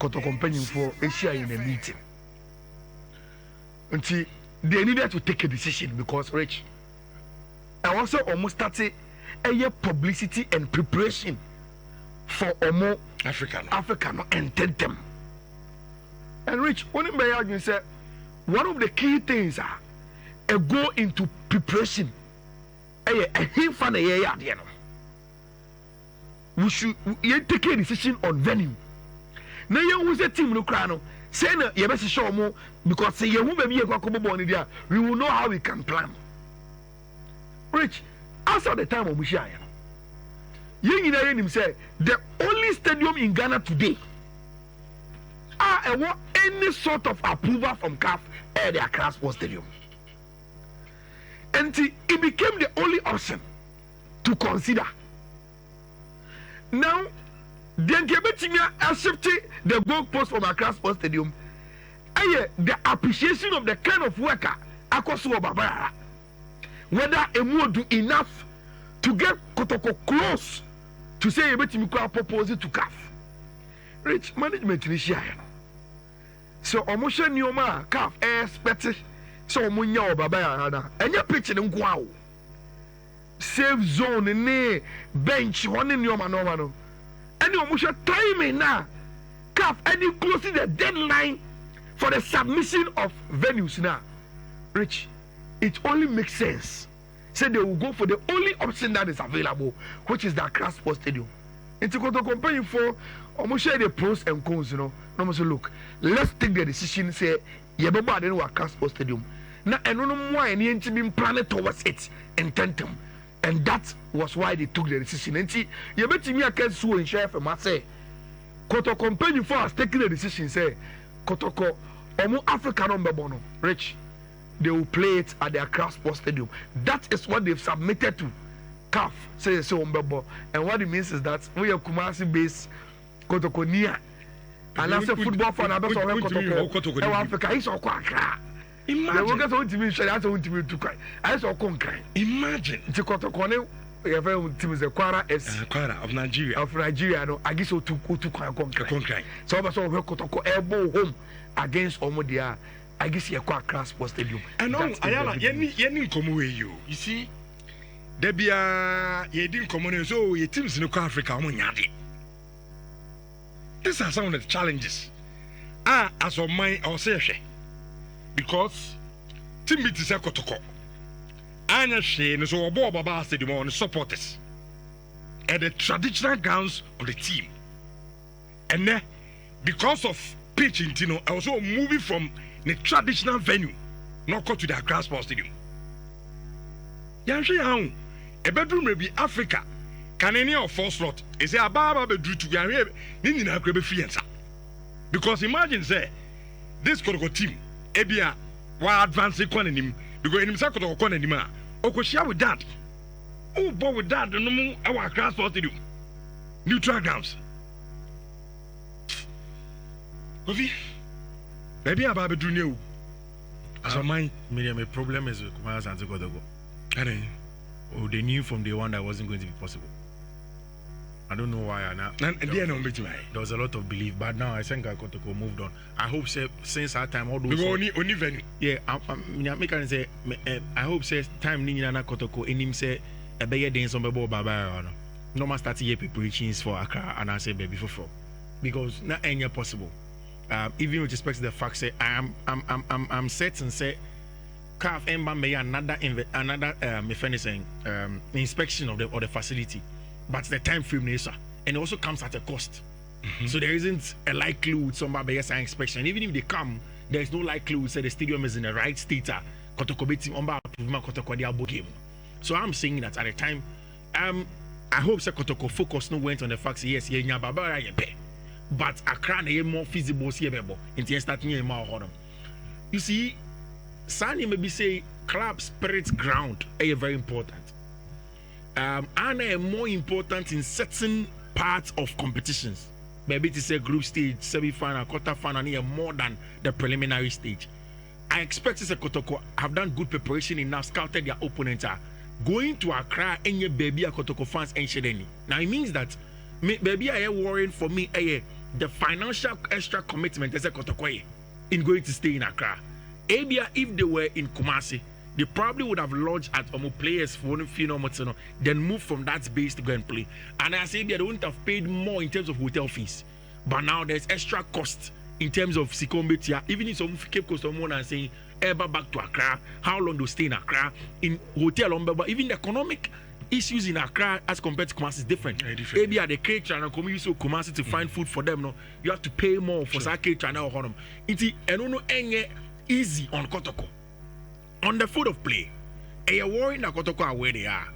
Kotoko company for Asia in a meeting. Until they needed to take a decision because Rich. I also almost started a year publicity and preparation for Omo African and Tentem. And Rich, one of my arguments said one of the key things are a go into preparation. We should take a decision on venue. Now you was a team no crano. Say no, you best show more because say you won't be a we will know how we can plan. Rich, as at the time of Mushaya, him say the only stadium in Ghana today want any sort of approval from CAF at the Accra Sports Stadium. And it became the only option to consider. Now, then Kebetimia shifted the goalpost from Accra Sports Stadium. The appreciation of the kind of worker Akosu Babara. Whether a more do enough to get Kotoko close to say a bit proposal to CAF. Rich management initiative. So almost Nioma CAF expect so Munya Babara and your pitch in Guau. Safe zone in bench one in your manovano. And you almost timing now. CAF any closing the deadline for the submission of venues now. Rich. It only makes sense. Say they will go for the only option that is available, which is the Accra Sports Stadium. It's going to compare for almost share the pros and cons, No, say, look, let's take the decision. Say, yeah, but I don't know Accra Sports Stadium. Now, I don't know why any ain't been planning towards it in Tentem, and that was why they took the decision. And see, you bet me I can sue and share for my say. Kotoko company for us taking the decision. Say, Kotoko, Omo Africa number bono, Rich. They will play it at the Accra Sports Stadium. That is what they've submitted to CAF. Say so Mbebo. And what it means is that we are Kumasi based Kotoko near. And as a football fan, I bet Kotoko Africa is all Accra. Imagine. They will get on TV show. That's on TV to cry. I saw Konkai. Imagine. The Kotoko we have a team is the Kwara Kwara of Nigeria. Of Nigeria, no. I guess so to Konkai. So I saw Kotoko elbow home against Omodia. I guess you're quite Accra Sports Stadium. And no, Ayala, you didn't come away. You see, there be you didn't come on. So your teams in Africa, these are some of the challenges. As of mine, I'll say, because team meet is Kotoko. I'm saying so about Baba Stadium on the supporters and the traditional grounds of the team, and then because of pitching, I also moving from the traditional venue, not go to the Accra Sports Stadium. Yanshi a bedroom may be Africa. Can any of four slot? Is a Baba bedroom to Yanni Fianza? Because imagine say this Kotoko team, Ebia, why advance economy because in himself Kotoko Okoshia with that. Oh, boy, with that, no more our Accra Sports Stadium. Neutral grounds. Kofi. Maybe I'm about to do new. So my problem is with Kumasi and Kotoko. Oh, they knew from day one that wasn't going to be possible. I don't know why. There was a lot of belief, but now I think Kotoko moved on. I hope since that time all those only venue. Yeah, I hope says time Nhyira Kotoko and him say a better day some babo baba. No more starting year preparations for Accra and I say baby for because not any possible. Even with respect to the fact say I'm certain say CAF Emba may another inspection of the facility, but the time frame is and it also comes at a cost. So there isn't a likelihood somebody has an inspection. Even if they come, there is no likelihood say the stadium is in the right state. So I'm saying that at the time, I hope that Kotoko focus no went on the fact yes, but Accra is more feasible in starting more. You see, Sani maybe say club spirit ground is very important. And more important in certain parts of competitions. Maybe it is a group stage, semi-final, quarter-final, more than the preliminary stage. I expect this Kotoko have done good preparation enough, scouted their opponents are going to Accra and your baby Kotoko fans and Shedeni. Now it means that baby I am worrying for me the financial extra commitment as a Kotoko in going to stay in Accra. Abia, if they were in Kumasi, they probably would have lodged at players for one then move from that base to go and play. And I say they wouldn't have paid more in terms of hotel fees. But now there's extra cost in terms of Sikombetia. Even if some Cape Coast someone and saying ever back to Accra, how long do stay in Accra in hotel but even the economic issues in Accra as compared to Kumasi is different. Maybe at the K channel come use Kumasi to find food for them. No, you have to pay more for that K channel or honor. It's easy on Kotoko. On the foot of play, and you're worrying that Kotoko are where they are.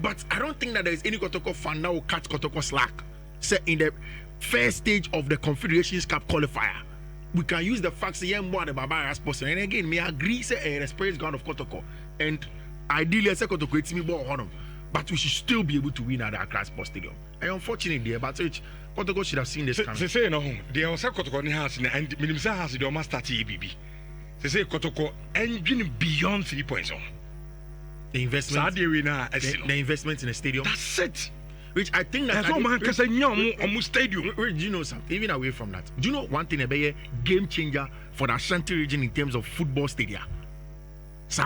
But I don't think that there is any Kotoko fan that will cut Kotoko slack. Say in the first stage of the Confederations Cup qualifier, we can use the facts the Baba as possible. And again, me agree say the spirit ground of Kotoko. And ideally, I say Kotoko it's me ball on them. But we should still be able to win at the Accra Sports Stadium. And unfortunately, there, but Kotoko should have seen this coming. Say no, they also Kotoko has and Minimsa has the almost 30 ABB. They say Kotoko engine beyond 3 points on. The investment, the investment in the stadium. That's it. Which I think that almost stadium. Do you know something? Even away from that, do you know one thing about a game changer for the Ashanti region in terms of football stadia? It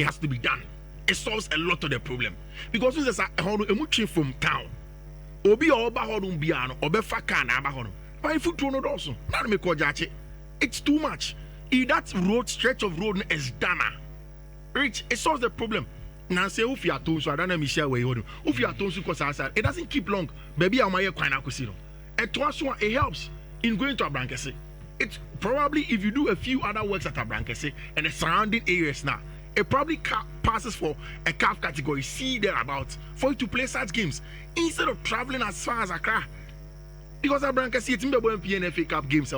has to be done. It solves a lot of the problem because there's a from town. Obi oba hodun biano, obe fakana abahodun. Why foot no also? Not me jache. It's too much. If that road stretch of road is done, rich, it solves the problem. Now say if you are told so I don't know Michelle where you if you are told so it doesn't keep long. Baby I'm here quite now. It helps in going to a Brankese. It's probably if you do a few other works at a Brankese and the surrounding areas now, it probably passes for a CAF category C thereabouts for you to play such games instead of traveling as far as Accra. Because a Brankese it's in the PNFA Cup games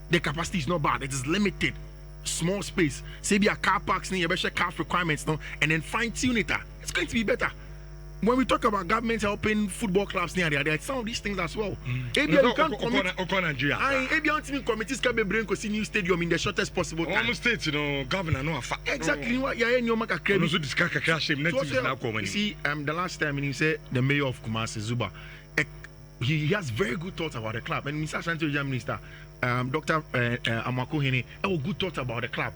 the capacity is not bad, it is limited. Small space, say be a car parks near your CAF requirements now, and then fine tune it. It's going to be better. When we talk about government helping football clubs near there, some of these things as well. Maybe you can't commit committees can be bring to see new stadium in the shortest possible time. Almost states, governor no exactly what you're in your market credit. Also discuss you see, the last time he said the mayor of Kumasi Zuba, he has very good thoughts about the club, and Mr. Ashanti Minister. Dr. Amako Hene, good thoughts about the club.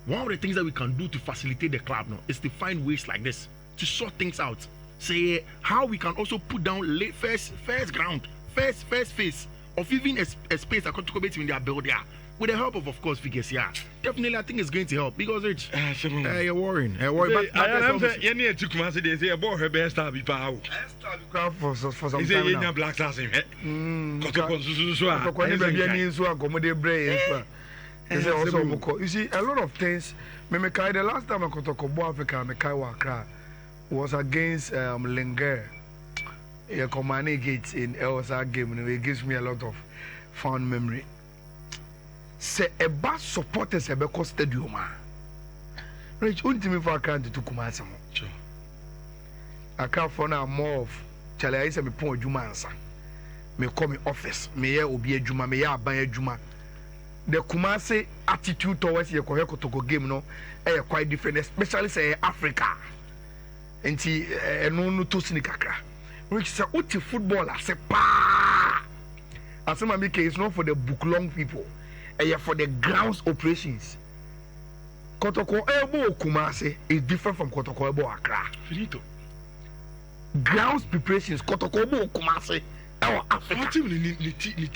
One of the things that we can do to facilitate the club now is to find ways like this to sort things out. Say how we can also put down first phase of even a space that could between their building with the help of course figures. Yeah, definitely I think it's going to help because Rich, you're worrying. But you need to come and say they say about her best for some time now. Black stars in it. You see, a lot of things. The last time I got to Kobo Africa, Accra was against Linger. A Komani Gates in Elsa game, and it gives me a lot of fond memory. Say a bus supporters a Beko Stadium. Rich, ultimately for Accra to Kumasi. Sure. Accra for now more of Charlie. I say me pon Juma answer. Me call me office. Me here obi Juma. Me here aban Juma. The Kumasi attitude towards your Kotoko game no, quite different, especially say Africa. And no to sneak Accra. Which say uti footballer say pa. As my make is not for the book long people. For the grounds operations. Kotoko Elbow Kumasi is different from Kotoko Elbow Accra. Finito. Grounds preparations, Kotoko Elbow Kumasi, our Africa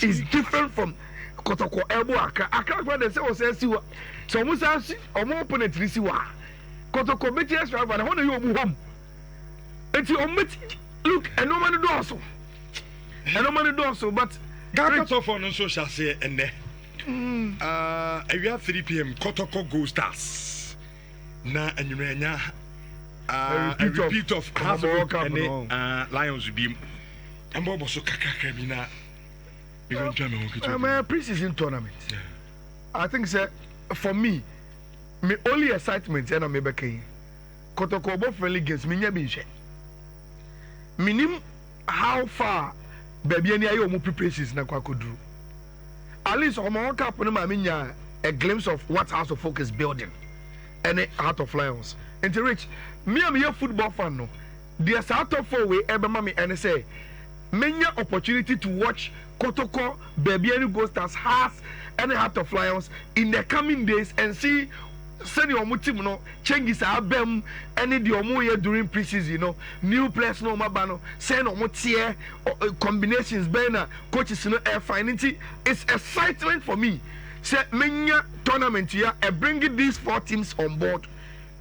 is different from Kotoko Elbow Accra. Accra, what they say was Siwa. So almost as or more opponent Siwa. Kotoko BTS driver, and how do you move home? It's your look, and no money do also. And no money do also, but Got off on social say and there. We have 3 p.m. Kotoko Go Stars. Na and you may a repeat of Castle and Lions will be. And Bob was so kakakabina. My pre-season tournament. I think, sir, for me, my only excitement is maybe Kotoko both friendly games. Me never minim how far baby any ayo mu preparations na kwa kodru. At least on my cap no ma minya a glimpse of what House of Folk is building and the Heart of Lions. And to reach me am a football fan no. There's out of 4 way ebe mami and say many opportunity to watch Kotoko, Baby Gold Stars, Hearts, and Heart of Lions in the coming days and see send your team no changes are bem any the omo during preseason new players no mabano send omo tier combinations bena coaches no air finding it's excitement for me say menya tournament here and bringing these 4 teams on board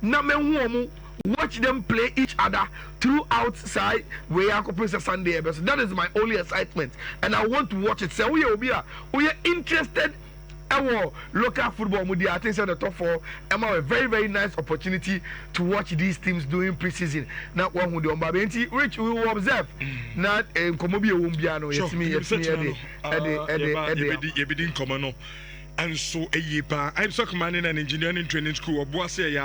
na me hu watch them play each other throughout side where I Sunday so that is my only excitement and I want to watch it say we are interested our local football media, I think, the top 4. A very, very nice opportunity to watch these teams doing preseason. Now, one who do Rich, we will observe. Not Komobi Wumbiano, yes, me, and so a year, I'm so commanding an engineering training school, or Boise,